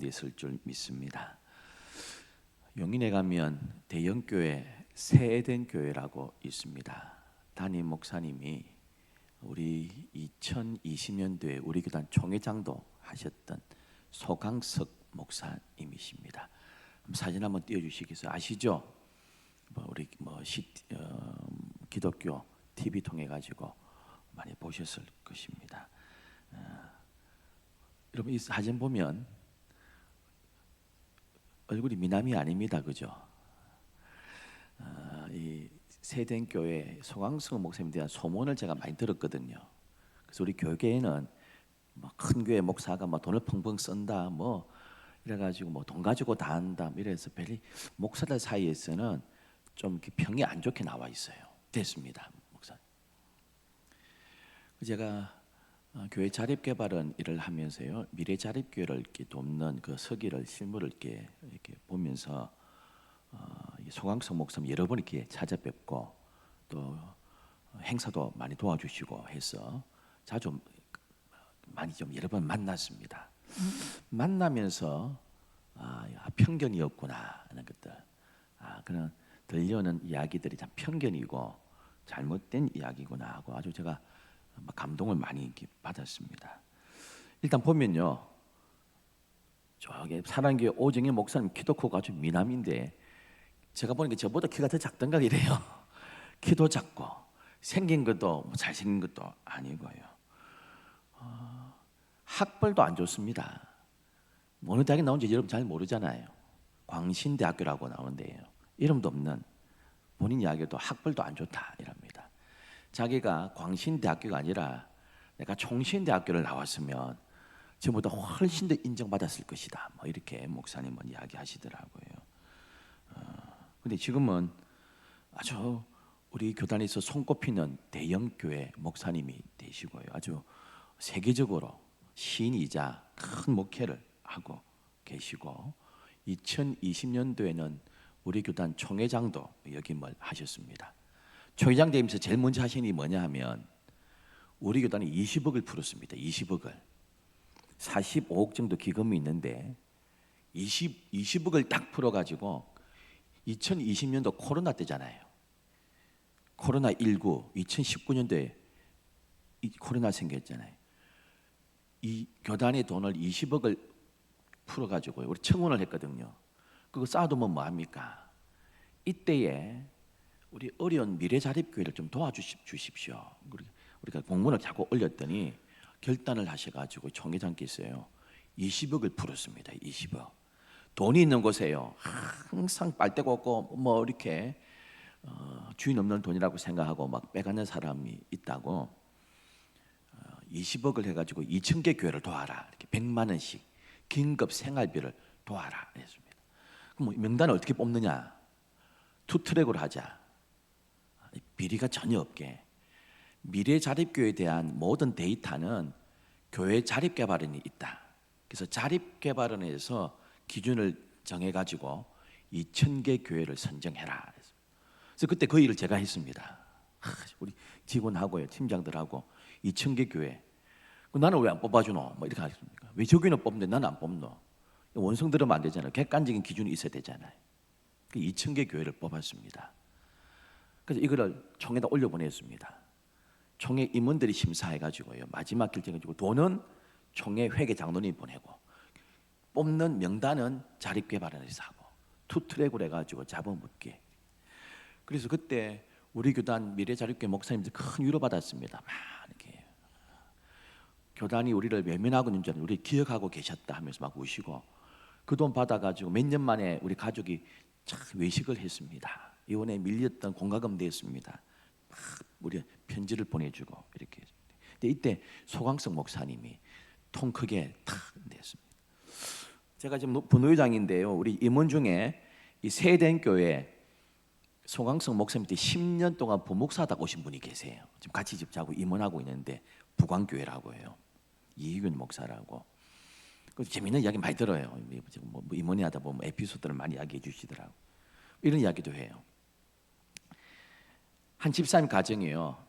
가운데 있을 줄 믿습니다. 용인에 가면 대형교회 새에덴 교회라고 있습니다. 담임 목사님이 우리 2020년도에 우리 교단 총회장도 하셨던 소강석 목사님이십니다. 사진 한번 띄워주시겠어요? 아시죠? 우리 기독교 TV 통해 가지고 많이 보셨을 것입니다. 여러분 이 사진 보면 얼굴이 미남이 아닙니다, 그죠? 이 새에덴교회 소강석 목사님에 대한 소문을 제가 많이 들었거든요. 그래서 우리 교회에는 큰 교회 목사가 돈을 펑펑 쓴다, 이래가지고 돈 가지고 다 한다, 이래서 별이 목사들 사이에서는 좀 평이 안 좋게 나와 있어요. 됐습니다, 목사. 제가 교회 자립개발은 일을 하면서요, 미래 자립교회를 이렇게 돕는 그 서기를 실무를 이렇게 보면서 소강석 목사님 여러 번 이렇게 찾아뵙고 또 행사도 많이 도와주시고 해서 자주 많이 좀 여러 번 만났습니다. 만나면서 편견이 없구나 하는 것들, 그런 들려오는 이야기들이 참 편견이고 잘못된 이야기구나 하고 아주 제가 감동을 많이 받았습니다. 일단 보면요, 저기 사랑교회 오정희 목사님 키도 크고 아주 미남인데 제가 보니까 저보다 키가 더 작던가 이래요. 키도 작고 생긴 것도 잘생긴 것도 아니고요. 학벌도 안 좋습니다. 어느 대학에 나온지 여러분 잘 모르잖아요. 광신대학교라고 나오는데요, 이름도 없는 본인 이야기도 학벌도 안 좋다 이랍니다. 자기가 광신대학교가 아니라 내가 총신대학교를 나왔으면 저보다 훨씬 더 인정받았을 것이다, 이렇게 목사님은 이야기하시더라고요. 근데 지금은 아주 우리 교단에서 손꼽히는 대형교회 목사님이 되시고요, 아주 세계적으로 시인이자 큰 목회를 하고 계시고 2020년도에는 우리 교단 총회장도 역임을 하셨습니다. 총회장 되면서 제일 먼저 하신 일이 뭐냐 하면 우리 교단이 20억을 풀었습니다. 20억을 45억 정도 기금이 있는데 20억을 딱 풀어가지고 2020년도 코로나 때잖아요. 코로나19 2019년도에 코로나 생겼잖아요. 이 교단의 돈을 20억을 풀어가지고 우리 청원을 했거든요. 그거 쌓아두면 뭐합니까? 이때에 우리 어려운 미래자립교회를 좀 도와주십시오. 우리가 공문을 자꾸 올렸더니 결단을 하셔가지고 총회장께서요 20억을 풀었습니다. 20억. 돈이 있는 곳에요 항상 빨대 꽂고 이렇게 주인 없는 돈이라고 생각하고 빼가는 사람이 있다고 20억을 해가지고 2,000개 교회를 도와라, 이렇게 100만 원씩 긴급 생활비를 도와라 했습니다. 그럼 명단을 어떻게 뽑느냐? 투트랙으로 하자. 비리가 전혀 없게. 미래 자립교회에 대한 모든 데이터는 교회 자립개발원이 있다. 그래서 자립개발원에서 기준을 정해가지고 2,000개 교회를 선정해라. 그래서 그때 그 일을 제가 했습니다. 우리 직원하고요, 팀장들하고 2,000개 교회. 나는 왜 안 뽑아주노? 이렇게 하셨습니까? 왜 저 교회는 뽑는데 나는 안 뽑노? 원성 들으면 안 되잖아요. 객관적인 기준이 있어야 되잖아요. 2,000개 교회를 뽑았습니다. 그래서 이거를 총회에다 올려보냈습니다. 총회 임원들이 심사해가지고요, 마지막 결정해가지고 돈은 총회 회계 장로님 보내고 뽑는 명단은 자립개발원에서 하고 투트랙으로 해가지고 잡아먹게. 그래서 그때 우리 교단 미래자립교회 목사님들 큰 위로 받았습니다. 이렇게 교단이 우리를 외면하고 있는 줄 우리 기억하고 계셨다 하면서 막 우시고 그 돈 받아가지고 몇 년 만에 우리 가족이 참 외식을 했습니다. 이번에 밀렸던 공과금 냈습니다. 우리 편지를 보내주고 이렇게. 근데 이때 소강석 목사님이 통 크게 탁 냈습니다. 제가 지금 분회장인데요, 우리 임원 중에 이 새에덴 교회 소강석 목사님 때 10년 동안 부목사다 오신 분이 계세요. 지금 같이 집 자고 임원하고 있는데 부광교회라고 해요. 이희균 목사라고. 그 재미있는 이야기 많이 들어요. 임원이 하다 보면 에피소드를 많이 이야기해 주시더라고. 이런 이야기도 해요. 한 집사님 가정이요,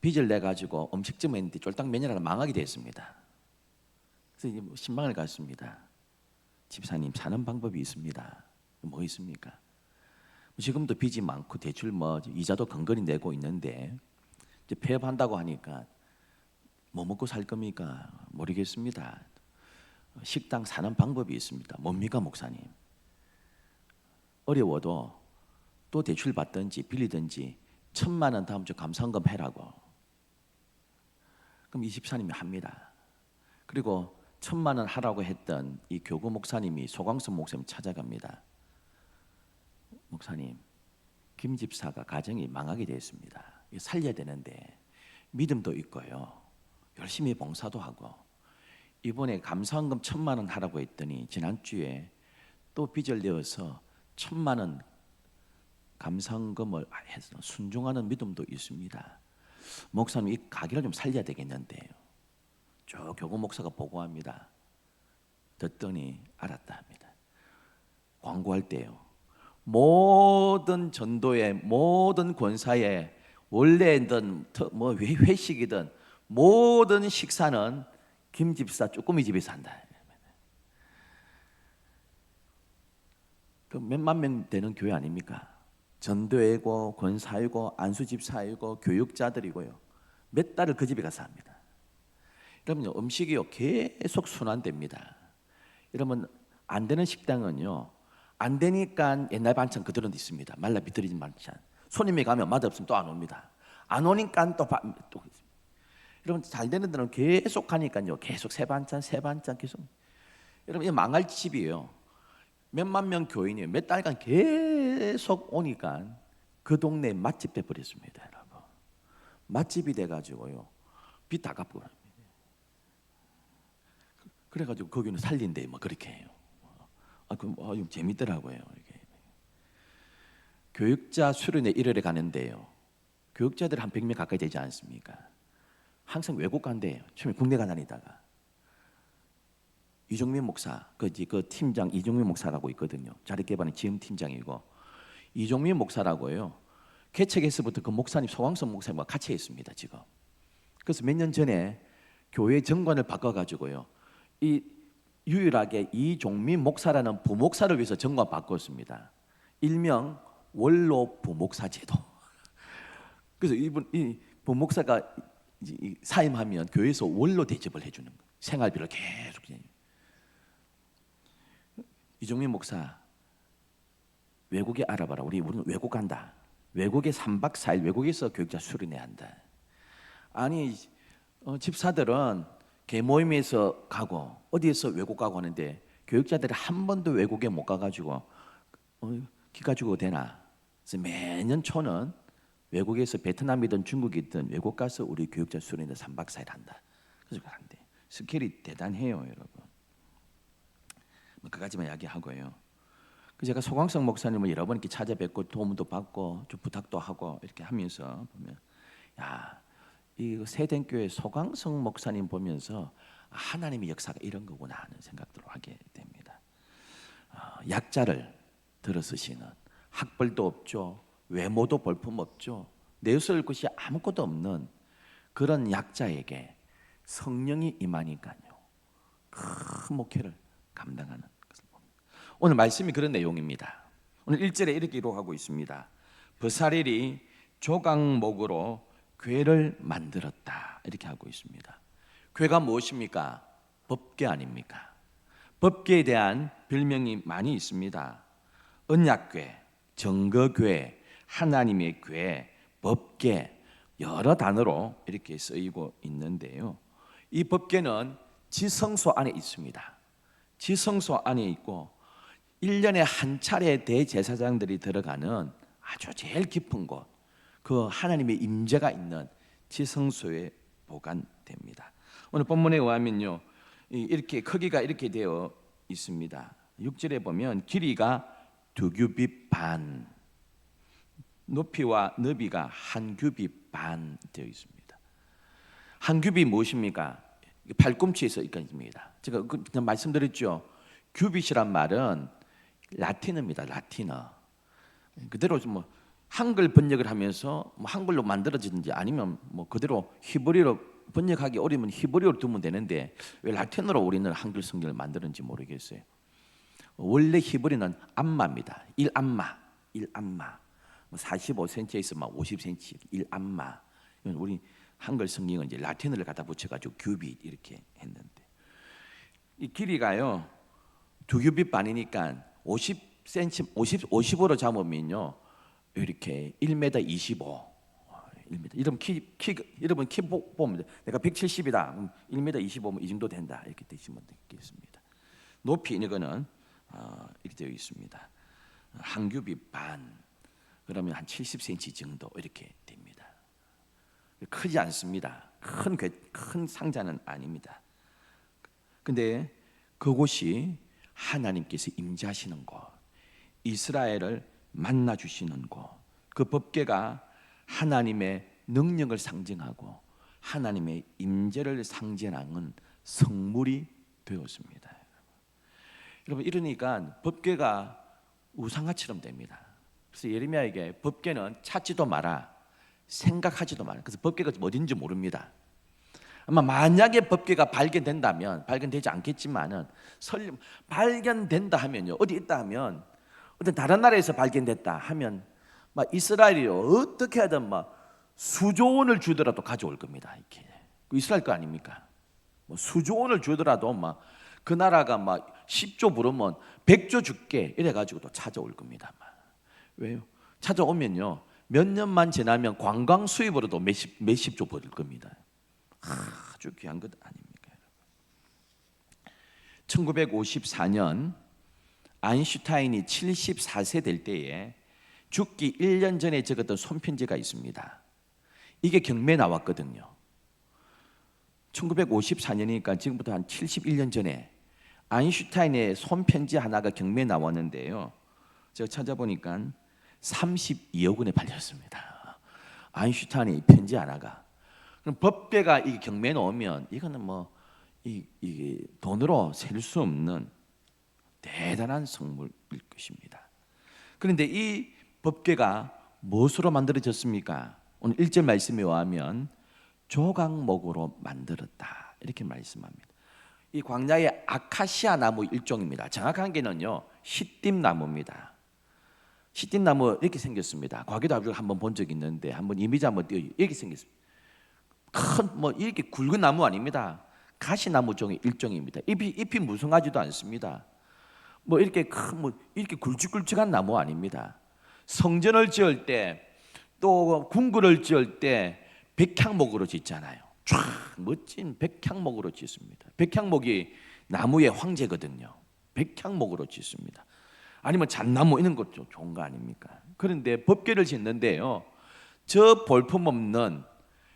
빚을 내 가지고 음식점 했는데 쫄딱 매니아가 망하게 됐습니다. 그래서 신방을 갔습니다. 집사님 사는 방법이 있습니다. 뭐 있습니까? 지금도 빚이 많고 대출 뭐 이자도 근거리 내고 있는데 이제 폐업한다고 하니까 뭐 먹고 살 겁니까? 모르겠습니다. 식당 사는 방법이 있습니다. 뭡니까 목사님? 어려워도 또 대출 받든지 빌리든지 1,000만 원 다음 주 감사원금 해라고. 그럼 이 집사님이 합니다. 그리고 1,000만 원 하라고 했던 이 교구 목사님이 소광선 목사님 찾아갑니다. 목사님, 김 집사가 가정이 망하게 되었습니다. 살려야 되는데 믿음도 있고요, 열심히 봉사도 하고 이번에 감사원금 1,000만 원 하라고 했더니 지난주에 또 빚을 내어서 1,000만 원 감사원금을 해서 순종하는 믿음도 있습니다. 목사님, 이 가게를 좀 살려야 되겠는데요. 저 교구 목사가 보고합니다. 듣더니 알았다 합니다. 광고할 때요, 모든 전도에, 모든 권사에 원래든 뭐 회식이든 모든 식사는 김 집사 쭈꾸미 집에서 한다. 그 몇만 명 되는 교회 아닙니까? 전도회고 권사이고 안수 집사이고 교육자들이고요. 몇 달을 그 집에 가서 합니다. 여러분, 음식이요 계속 순환됩니다. 여러분, 안 되는 식당은요, 안 되니까 옛날 반찬 그대로 있습니다. 말라 비틀어진 반찬. 손님이 가면 맛없으면 또 안 옵니다. 안 오니까 또 여러분, 잘 되는 데는 계속 가니까요, 계속 새 반찬 계속. 여러분, 이 망할 집이에요. 몇만 명 교인이 몇 달간 계속 오니까 그 동네 맛집 돼 버렸습니다, 여러분. 맛집이 돼 가지고요, 빚 다 갚고 합니다. 그래가지고 거기는 살린대 뭐 그렇게 해요. 재밌더라고요. 이게. 교육자 수련회 1월에 가는데요, 교육자들 한 100명 가까이 되지 않습니까? 항상 외국 간대요. 처음에 국내 가다니다가 이종민 목사, 그 팀장 이종민 목사라고 있거든요. 자립개발의 지금 팀장이고, 이종민 목사라고요, 개척에서부터 그 목사님 소광선 목사님과 같이 했습니다 지금. 그래서 몇 년 전에 교회 정관을 바꿔가지고요, 이 유일하게 이종민 목사라는 부목사를 위해서 정관 바꿨습니다. 일명 원로 부목사 제도. 그래서 이 부목사가 사임하면 교회에서 원로 대접을 해주는 거예요. 생활비를 계속. 이종민 목사, 외국에 알아봐라. 우리는 외국 간다. 외국에 3박 4일 외국에서 교육자 수련회 한다. 아니, 집사들은 개모임에서 가고 어디에서 외국 가고 하는데 교육자들이 한 번도 외국에 못 가가지고 기가 죽어도 되나? 그래서 매년 초는 외국에서 베트남이든 중국이든 외국 가서 우리 교육자 수련회 3박 4일 한다. 그래서 한대. 스케일이 대단해요, 여러분. 그까지만 이야기하고요. 제가 소광성 목사님을 여러 번 이렇게 찾아뵙고 도움도 받고 좀 부탁도 하고 이렇게 하면서 보면, 야, 이 세den교회 소광성 목사님 보면서 하나님의 역사가 이런 거구나 하는 생각들을 하게 됩니다. 약자를 들어 쓰시는, 학벌도 없죠, 외모도 볼품 없죠, 내세울 것이 아무것도 없는 그런 약자에게 성령이 임하니까요, 큰 목회를 감당하는 것을 봅니다. 오늘 말씀이 그런 내용입니다. 오늘 1절에 이렇게 기록하고 있습니다. 버사렐이 조각목으로 궤를 만들었다, 이렇게 하고 있습니다. 궤가 무엇입니까? 법궤 아닙니까? 법궤에 대한 별명이 많이 있습니다. 언약궤, 증거궤, 하나님의 궤, 법궤, 여러 단어로 이렇게 쓰이고 있는데요, 이 법궤는 지성소 안에 있습니다. 지성소 안에 있고 1년에 한 차례 대제사장들이 들어가는 아주 제일 깊은 곳, 그 하나님의 임재가 있는 지성소에 보관됩니다. 오늘 본문에 의하면요, 이렇게 크기가 이렇게 되어 있습니다. 6절에 보면 길이가 2규빗 반, 높이와 너비가 1규빗 반 되어 있습니다. 1규빗이 무엇입니까? 발꿈치에서 있습니다. 제가 그냥 말씀드렸죠. 규빗이란 말은 라틴어입니다. 라틴어. 그대로 뭐 한글 번역을 하면서 뭐 한글로 만들어지든지 아니면 뭐 그대로 히브리어로 번역하기 어려우면 히브리어로 두면 되는데 왜 라틴어로 우리는 한글 성경을 만드는지 모르겠어요. 원래 히브리는 암마입니다. 1암마, 1암마. 45cm에서 막 50cm, 1암마. 우리 한글 성경은 이제 라틴어를 갖다 붙여가지고 규빗 이렇게 했는데, 이 길이가요 2규빗 반이니까 50cm, 55로 잡으면요 이렇게 1m 25. 1m. 여러분 키 보면 내가 170이다. 1m 25면 이 정도 된다. 이렇게 되시면 되겠습니다. 높이 이거는 이렇게 되어 있습니다. 한 규빗 반. 그러면 한 70cm 정도 이렇게 됩니다. 크지 않습니다. 큰 상자는 아닙니다. 근데 그곳이 하나님께서 임재하시는 곳, 이스라엘을 만나 주시는 곳, 그 법궤가 하나님의 능력을 상징하고 하나님의 임재를 상징하는 성물이 되었습니다. 여러분, 이러니까 법궤가 우상화처럼 됩니다. 그래서 예레미야에게 법궤는 찾지도 마라, 생각하지도 마라. 그래서 법궤가 어딘지 모릅니다. 아마 만약에 법궤가 발견된다면, 발견되지 않겠지만은 발견된다 하면요, 어디 있다 하면, 어떤 다른 나라에서 발견됐다 하면 막 이스라엘이 어떻게 하든 막 수조 원을 주더라도 가져올 겁니다. 이렇게 이스라엘 거 아닙니까? 뭐 수조 원을 주더라도 막 그 나라가 막 10조 부르면 100조 줄게 이래 가지고 또 찾아올 겁니다. 왜요? 찾아오면요 몇 년만 지나면 관광 수입으로도 몇십조 벌을 겁니다. 아주 귀한 것 아닙니까? 1954년 아인슈타인이 74세 될 때에 죽기 1년 전에 적었던 손편지가 있습니다. 이게 경매에 나왔거든요. 1954년이니까 지금부터 한 71년 전에 아인슈타인의 손편지 하나가 경매에 나왔는데요, 제가 찾아보니까 32억 원에 팔렸습니다. 아인슈타인의 편지 하나가. 그럼 법궤가 이 경매에 나오면 이거는 뭐 이게 돈으로 셀 수 없는 대단한 성물일 것입니다. 그런데 이 법궤가 무엇으로 만들어졌습니까? 오늘 1절 말씀에 의하면 조각목으로 만들었다 이렇게 말씀합니다. 이 광야의 아카시아 나무 일종입니다. 정확한 게는요 시띠나무입니다. 시띠나무 이렇게 생겼습니다. 과거에도 아버지가 한번 본 적이 있는데 한번 이미지 한번 띄워. 이렇게 생겼습니다. 큰 뭐 이렇게 굵은 나무 아닙니다. 가시나무 종의 일종입니다. 잎이 무성하지도 않습니다. 뭐 이렇게 큰 뭐 이렇게 굵직굵직한 나무 아닙니다. 성전을 지을 때 또 궁궐을 지을 때 백향목으로 짓잖아요. 쫙 멋진 백향목으로 짓습니다. 백향목이 나무의 황제거든요. 백향목으로 짓습니다. 아니면 잣나무 이런 것도 좋은 거 아닙니까? 그런데 법궤를 짓는데요, 저 볼품없는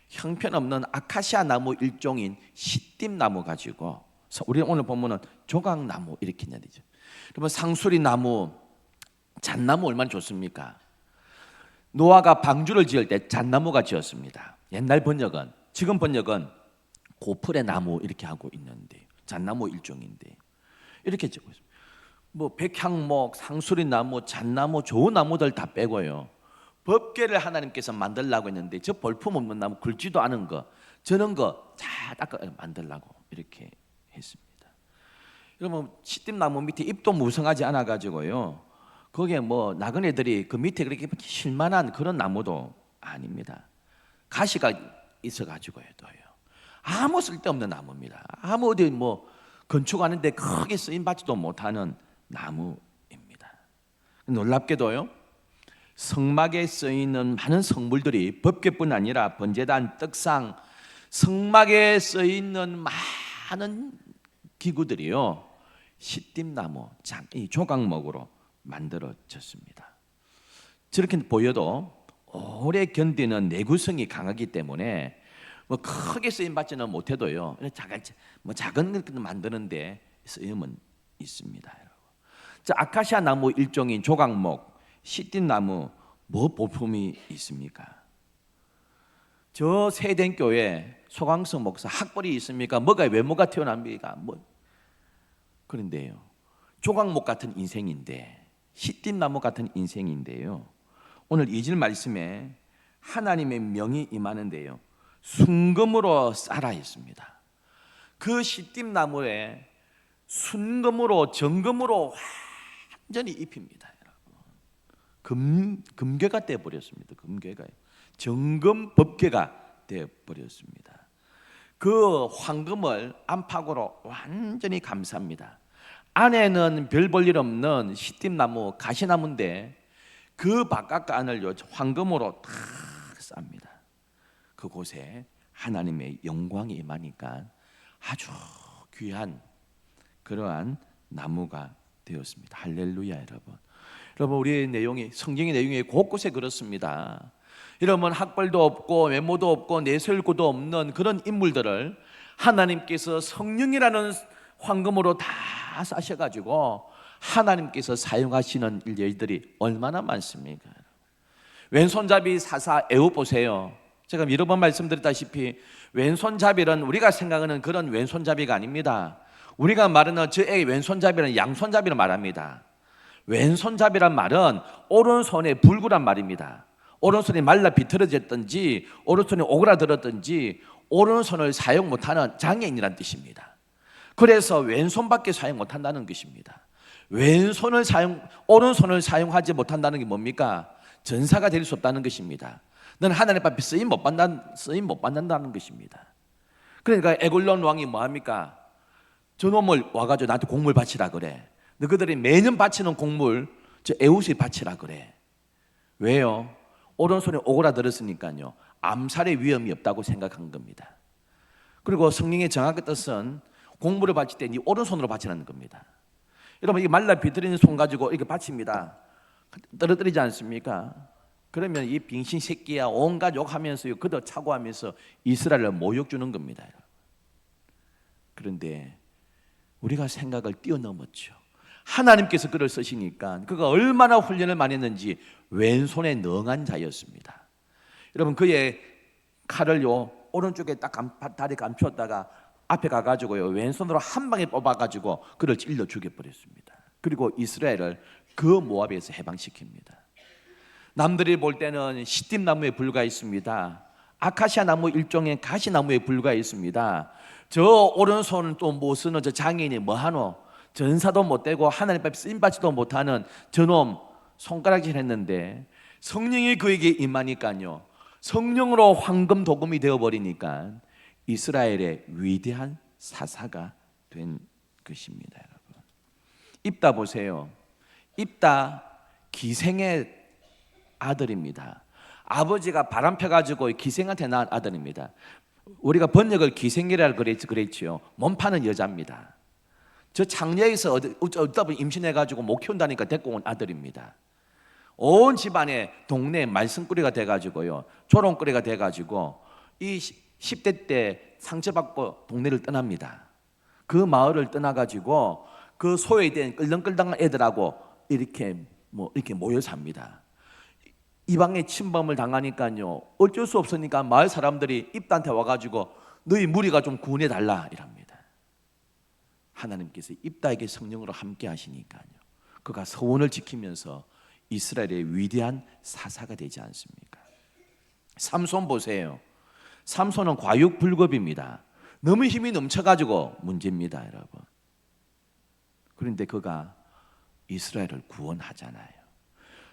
형편없는 아카시아 나무 일종인 시띠나무 가지고, 우리 오늘 보면은 조각나무 이렇게 해야 되죠. 그러면 상수리 나무, 잣나무 얼마나 좋습니까? 노아가 방주를 지을 때 잣나무가 지었습니다. 옛날 번역은, 지금 번역은 고플의 나무 이렇게 하고 있는데 잣나무 일종인데 이렇게 적고 있습니다. 뭐 백향목, 상수리 나무, 잣나무, 좋은 나무들 다 빼고요, 법궤를 하나님께서 만들라고 했는데 저 볼품 없는 나무, 굵지도 않은 거, 저런 거 다 닦아 만들라고 이렇게 했습니다. 그러면 시띠나무 밑에 잎도 무성하지 않아 가지고요, 거기에 뭐 나그네들이 그 밑에 그렇게 실만한 그런 나무도 아닙니다. 가시가 있어 가지고요, 아무 쓸데없는 나무입니다. 아무 어디 뭐 건축하는데 크게 쓰임 받지도 못하는 나무입니다. 놀랍게도요, 성막에 쓰이는 많은 성물들이 법궤뿐 아니라 번제단, 떡상, 성막에 쓰이는 많은 기구들이요 시띠나무, 이 조각목으로 만들어졌습니다. 저렇게 보여도 오래 견디는 내구성이 강하기 때문에 뭐 크게 쓰임 받지는 못해도요, 작은 것 만드는데 쓰임은 있습니다. 자, 아카시아 나무 일종인 조각목, 시띠나무, 뭐 볼품이 있습니까? 저 세den교회 소강성 목사 학벌이 있습니까? 뭐가 외모가 튀어납니까? 뭐 그런데요, 조각목 같은 인생인데, 시띠나무 같은 인생인데요, 오늘 2절 말씀에 하나님의 명이 임하는데요, 순금으로 쌓아 있습니다. 그 시띠나무에 순금으로, 정금으로 완전히 잎입니다. 금괴가 되어버렸습니다. 금괴가 정금법궤가 되어버렸습니다. 그 황금을 안팎으로 완전히 감쌉니다. 안에는 별 볼 일 없는 시띠나무, 가시나무인데 그 바깥과 안을 황금으로 다 쌉니다. 그곳에 하나님의 영광이 임하니까 아주 귀한 그러한 나무가 되었습니다. 할렐루야. 여러분 우리의 내용이, 성경의 내용이 곳곳에 그렇습니다. 여러분 학벌도 없고 외모도 없고 내세울고도 없는 그런 인물들을 하나님께서 성령이라는 황금으로 다 싸셔가지고 하나님께서 사용하시는 일들이 얼마나 많습니까? 왼손잡이 사사 에홉 보세요. 제가 여러 번 말씀드렸다시피 왼손잡이는 우리가 생각하는 그런 왼손잡이가 아닙니다. 우리가 말하는 저의 왼손잡이는 양손잡이를 말합니다. 왼손잡이란 말은 오른손에 불구란 말입니다. 오른손이 말라 비틀어졌든지 오른손이 오그라들었든지 오른손을 사용 못하는 장애인이란 뜻입니다. 그래서 왼손밖에 사용 못한다는 것입니다. 오른손을 사용하지 못한다는 게 뭡니까? 전사가 될 수 없다는 것입니다. 너는 하나님 앞에 쓰임 못 받는다는 것입니다. 그러니까 에골론 왕이 뭐합니까? 저놈을 와가지고 나한테 곡물 바치라 그래. 너희들이 매년 바치는 곡물 저 에웃이 바치라 그래. 왜요? 오른손에 오그라들었으니까요. 암살의 위험이 없다고 생각한 겁니다. 그리고 성령의 정확한 뜻은 곡물을 바칠 때 네 오른손으로 바치라는 겁니다. 여러분 이 말라 비틀리는 손 가지고 이렇게 바칩니다. 떨어뜨리지 않습니까? 그러면 이 빙신 새끼야 온갖 욕하면서 그도 차고 하면서 이스라엘을 모욕 주는 겁니다. 그런데 우리가 생각을 뛰어넘었죠. 하나님께서 그를 쓰시니까 그가 얼마나 훈련을 많이 했는지 왼손에 능한 자였습니다. 여러분 그의 칼을요 오른쪽에 딱 다리 감추었다가 앞에 가가지고요 왼손으로 한 방에 뽑아가지고 그를 찔러 죽여버렸습니다. 그리고 이스라엘을 그 모압에서 해방시킵니다. 남들이 볼 때는 시띠나무에 불과했습니다. 아카시아 나무 일종의 가시나무에 불과했습니다. 저 오른손은 또 못 쓰는 저 장애인이 뭐하노? 전사도 못되고 하나님 앞에 쓰임받지도 못하는 저놈 손가락질 했는데 성령이 그에게 임하니까요 성령으로 황금 도금이 되어버리니까 이스라엘의 위대한 사사가 된 것입니다. 여러분 입다 보세요. 입다 기생의 아들입니다. 아버지가 바람 펴가지고 기생한테 낳은 아들입니다. 우리가 번역을 기생이라고 그랬지요. 몸 파는 여자입니다. 저 장녀에서 어디다 보니 임신해가지고 못 키운다니까 데리고 온 아들입니다. 온 집안에 동네 말썽꾸리가 돼가지고요 조롱꾸리가 돼가지고 이 10대 때 상처받고 동네를 떠납니다. 그 마을을 떠나가지고 그 소외된 끌렁끌렁한 애들하고 이렇게 모여 삽니다. 이방의 침범을 당하니까요 어쩔 수 없으니까 마을 사람들이 입다한테 와가지고 너희 무리가 좀 구원해 달라 이랍니다. 하나님께서 입다에게 성령으로 함께 하시니까요 그가 서원을 지키면서 이스라엘의 위대한 사사가 되지 않습니까? 삼손 보세요. 삼손은 과육불급입니다. 너무 힘이 넘쳐가지고 문제입니다. 여러분 그런데 그가 이스라엘을 구원하잖아요.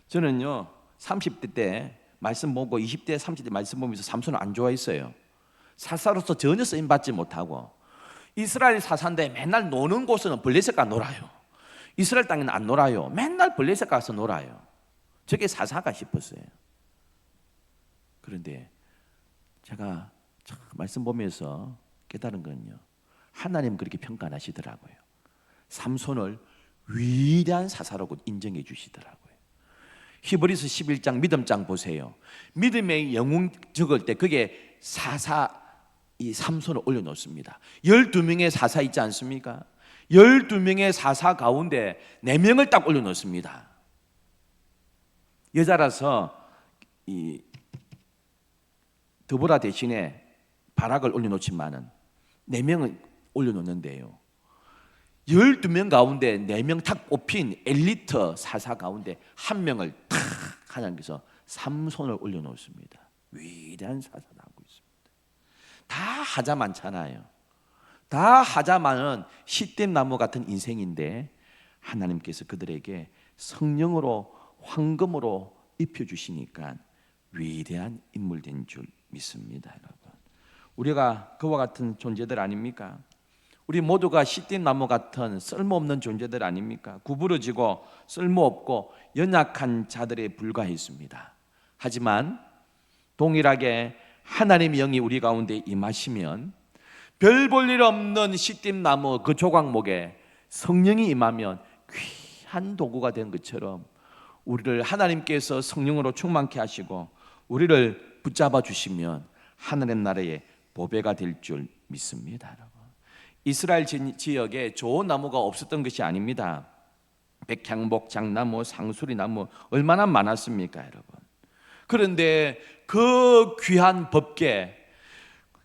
저는요 30대 때 말씀 보고 20대 30대 말씀 보면서 삼손을 안 좋아했어요. 사사로서 전혀 쓰임받지 못하고 이스라엘 사사인데 맨날 노는 곳은 블레셋 가 놀아요. 이스라엘 땅에는 안 놀아요. 맨날 블레셋 가서 놀아요. 저게 사사가 싶었어요. 그런데 제가 말씀 보면서 깨달은 건요 하나님 그렇게 평가 안 하시더라고요. 삼손을 위대한 사사라고 인정해 주시더라고요. 히브리서 11장 믿음장 보세요. 믿음의 영웅 적을 때 그게 이 삼손을 올려놓습니다. 12명의 사사 있지 않습니까? 12명의 사사 가운데 4명을 딱 올려놓습니다. 여자라서 이 드보라 대신에 바락을 올려놓지만은 4명을 올려놓는데요 12명 가운데 4명 탁 뽑힌 엘리트 사사 가운데 1명을 탁 하나님께서 삼손을 올려놓습니다. 위대한 사사 나오고 있습니다. 다 하자 많잖아요. 다 하자 많은 시띠나무 같은 인생인데 하나님께서 그들에게 성령으로 황금으로 입혀주시니까 위대한 인물 된 줄 믿습니다. 여러분, 우리가 그와 같은 존재들 아닙니까? 우리 모두가 시띠나무 같은 쓸모없는 존재들 아닙니까? 구부러지고 쓸모없고 연약한 자들에 불과했습니다. 하지만 동일하게 하나님의 영이 우리 가운데 임하시면 별 볼 일 없는 시띠나무 그 조각목에 성령이 임하면 귀한 도구가 된 것처럼 우리를 하나님께서 성령으로 충만케 하시고 우리를 붙잡아 주시면 하늘의 나라의 보배가 될 줄 믿습니다. 여러분, 이스라엘 지역에 좋은 나무가 없었던 것이 아닙니다. 백향목, 장나무, 상수리나무 얼마나 많았습니까, 여러분? 그런데 그 귀한 법궤,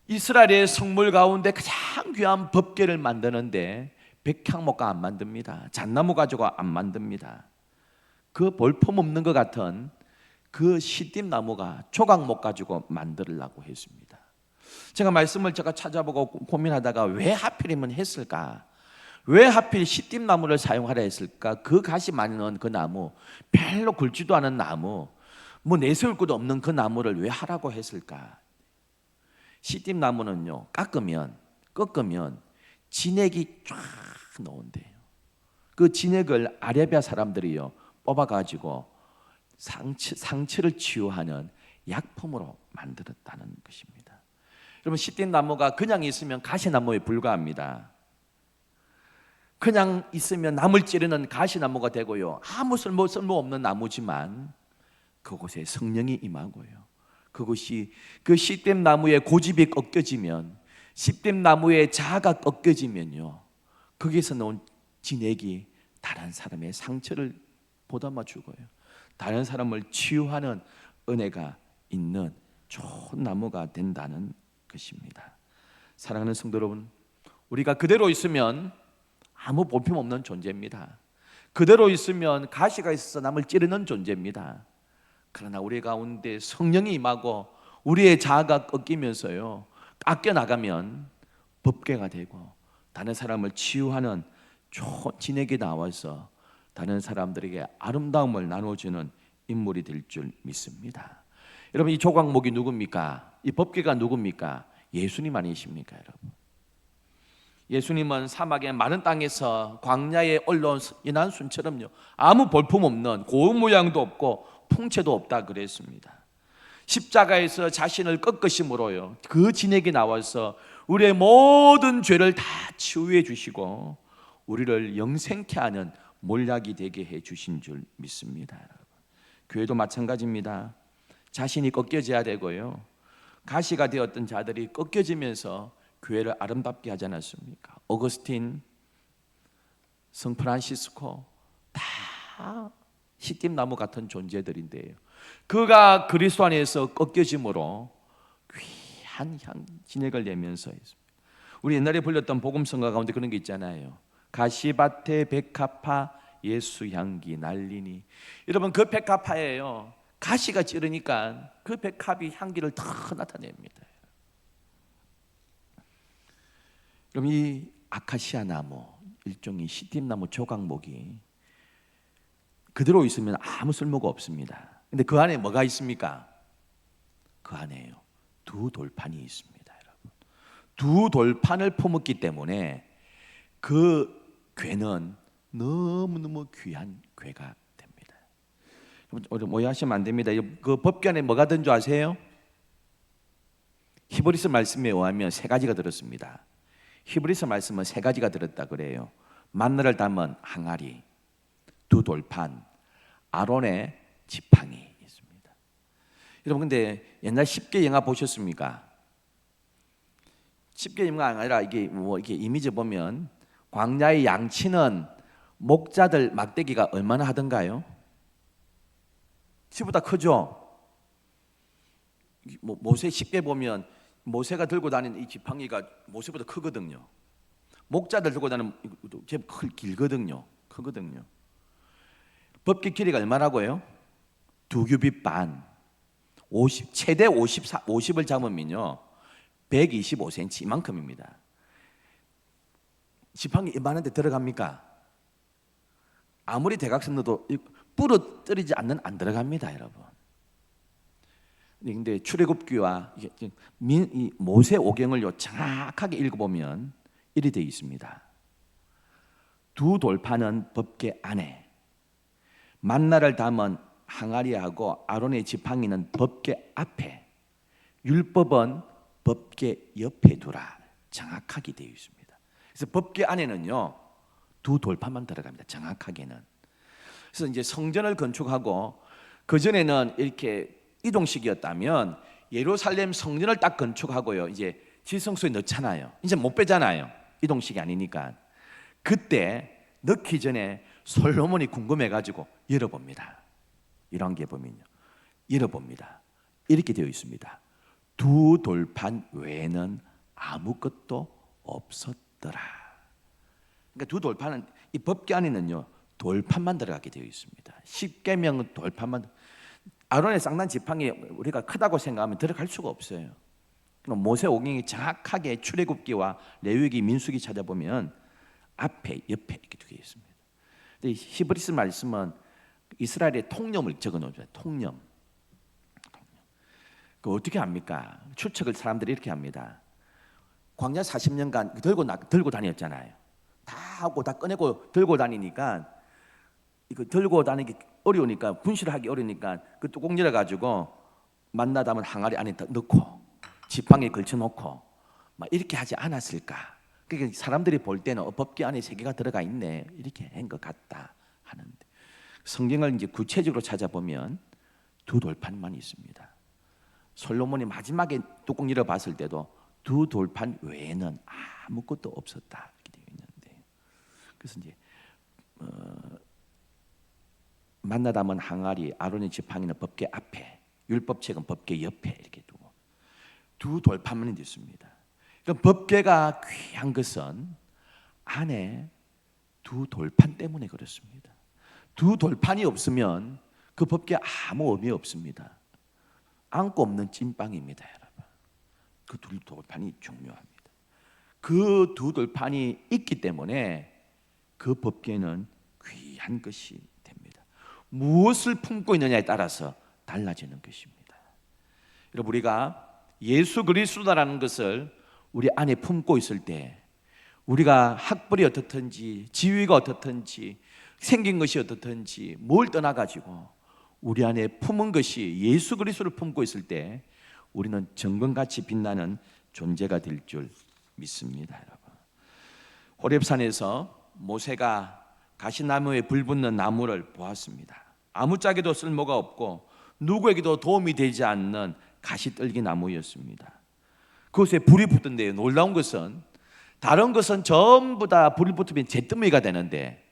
이스라엘의 성물 가운데 가장 귀한 법궤를 만드는데 백향목과 안 만듭니다. 잣나무 가지고 안 만듭니다. 그 볼품없는 것 같은 그 시띠나무가 조각목 가지고 만들려고 했습니다. 제가 말씀을 찾아보고 고민하다가 왜 하필이면 했을까? 왜 하필 시띠나무를 사용하려 했을까? 그 가시 많은 그 나무, 별로 굵지도 않은 나무, 뭐 내세울 것도 없는 그 나무를 왜 하라고 했을까? 시띠나무는요, 꺾으면 진액이 쫙 나온대요. 그 진액을 아라비아 사람들이요 뽑아가지고 상처를 치유하는 약품으로 만들었다는 것입니다. 여러분, 시띠나무가 그냥 있으면 가시나무에 불과합니다. 그냥 있으면 남을 찌르는 가시나무가 되고요, 아무 쓸모없는 나무지만 그곳에 성령이 임하고요, 그것이 그 시띠나무의 고집이 꺾여지면, 시띠나무의 자아가 꺾여지면요, 거기에서 나온 진액이 다른 사람의 상처를 보담아 주고요, 다른 사람을 치유하는 은혜가 있는 좋은 나무가 된다는 것입니다. 사랑하는 성도 여러분, 우리가 그대로 있으면 아무 볼품없는 존재입니다. 그대로 있으면 가시가 있어서 남을 찌르는 존재입니다. 그러나 우리 가운데 성령이 임하고 우리의 자아가 꺾이면서요, 깎여 나가면 법궤가 되고 다른 사람을 치유하는 좋은 진액이 나와서 다른 사람들에게 아름다움을 나눠주는 인물이 될 줄 믿습니다. 여러분, 이 조각목이 누굽니까? 이 법궤가 누굽니까? 예수님 아니십니까, 여러분? 예수님은 사막의 마른 땅에서 광야에 올라온 연한 순처럼요, 아무 볼품없는 고운 모양도 없고 풍채도 없다 그랬습니다. 십자가에서 자신을 꺾으심으로요, 그 진액이 나와서 우리의 모든 죄를 다 치유해 주시고 우리를 영생케 하는 몰약이 되게 해 주신 줄 믿습니다. 여러분, 교회도 마찬가지입니다. 자신이 꺾여져야 되고요, 가시가 되었던 자들이 꺾여지면서 교회를 아름답게 하지 않았습니까? 어거스틴, 성 프란시스코 다 시띠나무 같은 존재들인데요, 그가 그리스도 안에서 꺾여짐으로 귀한 진액을 내면서 했습니다. 우리 옛날에 불렸던 복음성가 가운데 그런 게 있잖아요. 가시밭에 백합화 예수 향기 날리니. 여러분, 그 백합화예요, 가시가 찌르니까 그 백합이 향기를 더 나타냅니다. 그럼 이 아카시아 나무, 일종의 시띠나무 조각목이 그대로 있으면 아무 쓸모가 없습니다. 근데 그 안에 뭐가 있습니까? 그 안에요, 두 돌판이 있습니다. 여러분, 두 돌판을 품었기 때문에 그 궤는 너무너무 귀한 궤가 됩니다. 여러분, 오해하시면 안 됩니다. 그 법궤 안에 뭐가 든 줄 아세요? 히브리서 말씀에 의하면 세 가지가 들었습니다. 히브리서 말씀은 세 가지가 들었다 그래요. 만나를 담은 항아리, 두 돌판, 아론의 지팡이 있습니다. 여러분, 근데 옛날 10개 영화 보셨습니까? 10개 영화가 아니라 이게 이미지 보면 광야의 양치는 목자들 막대기가 얼마나 하던가요? 지보다 크죠? 모세 10개 보면 모세가 들고 다니는 이 지팡이가 모세보다 크거든요. 목자들 들고 다니는 제법 길거든요. 크거든요. 법궤 길이가 얼마라고요? 2규빗 반. 50, 최대 50을 잡으면요 125cm 이만큼입니다. 지팡이 이만한데 들어갑니까? 아무리 대각선 넣어도 부러뜨리지 않는 안 들어갑니다, 여러분. 근데 출애굽기와 이 모세 오경을 정확하게 읽어보면 이리 되어 있습니다. 두 돌판은 법궤 안에, 만나를 담은 항아리하고 아론의 지팡이는 법궤 앞에, 율법은 법궤 옆에 두라. 정확하게 되어 있습니다. 그래서 법궤 안에는요 두 돌판만 들어갑니다. 정확하게는. 그래서 이제 성전을 건축하고 그 전에는 이렇게 이동식이었다면 예루살렘 성전을 딱 건축하고요 이제 지성소에 넣잖아요. 이제 못 빼잖아요. 이동식이 아니니까. 그때 넣기 전에 솔로몬이 궁금해가지고 열어봅니다. 이런 게 보면요, 열어봅니다. 이렇게 되어 있습니다. 두 돌판 외에는 아무것도 없었더라. 그러니까 두 돌판은 이 법궤 안에는요 돌판만 들어가게 되어 있습니다. 십계명은 돌판만. 아론의 쌍난 지팡이 우리가 크다고 생각하면 들어갈 수가 없어요. 모세 오경이 정확하게 출애굽기와 레위기, 민수기 찾아보면 앞에 옆에 이렇게 두 개 있습니다. 근데 히브리스 말씀은 이스라엘의 통념을 적어놓죠. 통념. 그 어떻게 합니까? 추측을 사람들이 이렇게 합니다. 광야 40년간 들고 다녔잖아요. 다 하고 다 꺼내고 들고 다니니까 이거 들고 다니기 어려우니까, 분실하기 어려우니까 그 뚜껑 열어가지고 만나 담은 항아리 안에 넣고 지팡이에 걸쳐놓고 막 이렇게 하지 않았을까? 그러니까 사람들이 볼 때는 법궤 안에 세 개가 들어가 있네 이렇게 한 것 같다 하는데, 성경을 이제 구체적으로 찾아보면 두 돌판만 있습니다. 솔로몬이 마지막에 뚜껑 열어봤을 때도 두 돌판 외에는 아무것도 없었다 이렇게 되어 있는데, 그래서 이제 만나 담은 항아리, 아론의 지팡이는 법궤 앞에, 율법책은 법궤 옆에 이렇게 두고 두 돌판만 있습니다. 그러니까 법궤가 귀한 것은 안에 두 돌판 때문에 그렇습니다. 두 돌판이 없으면 그 법궤 아무 의미 없습니다. 안고 없는 찐빵입니다, 여러분. 그 두 돌판이 중요합니다. 그 두 돌판이 있기 때문에 그 법궤는 귀한 것이 됩니다. 무엇을 품고 있느냐에 따라서 달라지는 것입니다. 여러분, 우리가 예수 그리스도라는 것을 우리 안에 품고 있을 때 우리가 학벌이 어떻든지 지위가 어떻든지 생긴 것이 어떻든지 뭘 떠나가지고 우리 안에 품은 것이 예수 그리스도를 품고 있을 때 우리는 정금같이 빛나는 존재가 될 줄 믿습니다, 여러분. 호렙산에서 모세가 가시나무에 불 붙는 나무를 보았습니다. 아무짝에도 쓸모가 없고 누구에게도 도움이 되지 않는 가시떨기 나무였습니다. 그것에 불이 붙던데요, 놀라운 것은 다른 것은 전부 다 불이 붙으면 잿더미가 되는데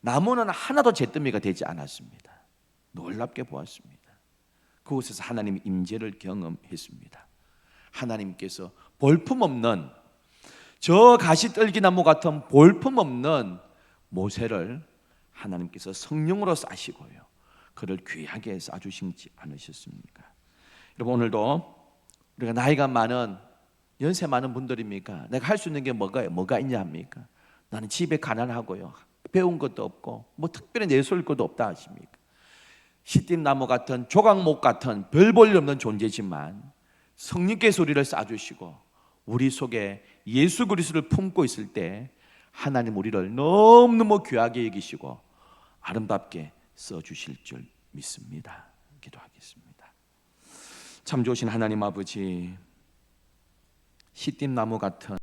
나무는 하나도 잿더미가 되지 않았습니다. 놀랍게 보았습니다. 그곳에서 하나님의 임재를 경험했습니다. 하나님께서 볼품없는 저 가시떨기나무 같은 볼품없는 모세를 하나님께서 성령으로 싸시고요, 그를 귀하게 싸주시지 않으셨습니까? 여러분, 오늘도 우리가 나이가 많은, 연세 많은 분들입니까? 내가 할 수 있는 게 뭐가 있냐 합니까? 나는 집에 가난하고요, 배운 것도 없고 뭐 특별히 내세울 것도 없다 하십니까? 시띠나무 같은, 조각목 같은 별 볼 일 없는 존재지만 성령께서 우리를 싸주시고 우리 속에 예수 그리스도를 품고 있을 때 하나님 우리를 너무너무 귀하게 여기시고 아름답게 써주실 줄 믿습니다. 기도하겠습니다. 참 좋으신 하나님 아버지, 시띠나무 같은